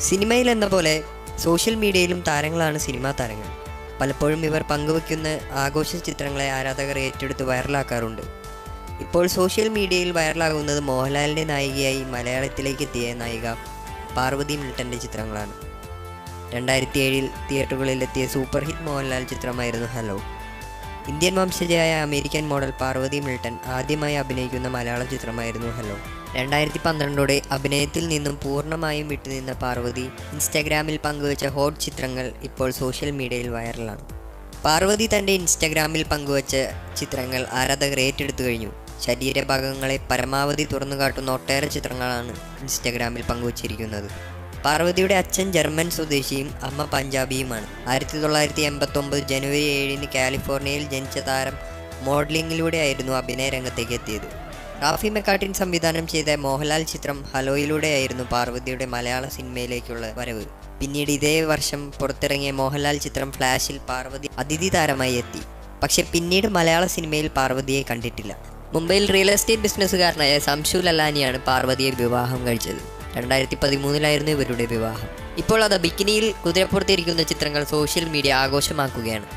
സിനിമയിൽ എന്ന പോലെ സോഷ്യൽ മീഡിയയിലും താരങ്ങളാണ് സിനിമാ താരങ്ങൾ. പലപ്പോഴും ഇവർ പങ്കുവയ്ക്കുന്ന ആഘോഷ ചിത്രങ്ങളെ ആരാധകർ ഏറ്റെടുത്ത് വൈറലാക്കാറുണ്ട്. ഇപ്പോൾ സോഷ്യൽ മീഡിയയിൽ വൈറലാകുന്നത് മോഹൻലാലിൻ്റെ നായികയായി മലയാളത്തിലേക്ക് എത്തിയ നായിക പാർവതി മിൽട്ടൻ്റെ ചിത്രങ്ങളാണ്. 2007 തിയേറ്ററുകളിലെത്തിയ സൂപ്പർ ഹിറ്റ് മോഹൻലാൽ ചിത്രമായിരുന്നു ഹലോ. ഇന്ത്യൻ വംശജയായ അമേരിക്കൻ മോഡൽ പാർവതി മിൽട്ടൺ ആദ്യമായി അഭിനയിക്കുന്ന മലയാള ചിത്രമായിരുന്നു ഹലോ. 2012 അഭിനയത്തിൽ നിന്നും പൂർണ്ണമായും വിട്ടുനിന്ന പാർവതി ഇൻസ്റ്റഗ്രാമിൽ പങ്കുവച്ച ഹോട്ട് ചിത്രങ്ങൾ ഇപ്പോൾ സോഷ്യൽ മീഡിയയിൽ വൈറലാണ്. പാർവതി തൻ്റെ ഇൻസ്റ്റഗ്രാമിൽ പങ്കുവച്ച ചിത്രങ്ങൾ ആരാധകർ ഏറ്റെടുത്തു കഴിഞ്ഞു. ശരീരഭാഗങ്ങളെ പരമാവധി തുറന്നു കാട്ടുന്ന ഒട്ടേറെ ചിത്രങ്ങളാണ് ഇൻസ്റ്റഗ്രാമിൽ പങ്കുവച്ചിരിക്കുന്നത്. പാർവതിയുടെ അച്ഛൻ ജർമ്മൻ സ്വദേശിയും അമ്മ പഞ്ചാബിയുമാണ്. 1989 ജനുവരി 7 കാലിഫോർണിയയിൽ ജനിച്ച താരം മോഡലിങ്ങിലൂടെയായിരുന്നു അഭിനയ രംഗത്തേക്ക് എത്തിയത്. റാഫി മെക്കാട്ടിൻ സംവിധാനം ചെയ്ത മോഹൻലാൽ ചിത്രം ഹലോയിലൂടെയായിരുന്നു പാർവതിയുടെ മലയാള സിനിമയിലേക്കുള്ള വരവ്. പിന്നീട് ഇതേ വർഷം പുറത്തിറങ്ങിയ മോഹൻലാൽ ചിത്രം ഫ്ലാഷിൽ പാർവതി അതിഥി താരമായി എത്തി. പക്ഷെ പിന്നീട് മലയാള സിനിമയിൽ പാർവതിയെ കണ്ടിട്ടില്ല. മുംബൈയിൽ റിയൽ എസ്റ്റേറ്റ് ബിസിനസ്സുകാരനായ സംശു ലല്ലാനിയാണ് പാർവതിയെ വിവാഹം കഴിച്ചത്. 2013 ഇവരുടെ വിവാഹം. ഇപ്പോൾ അത് ബിക്കിനിയിൽ കുതിരപ്പുറത്തിരിക്കുന്ന ചിത്രങ്ങൾ സോഷ്യൽ മീഡിയ ആഘോഷമാക്കുകയാണ്.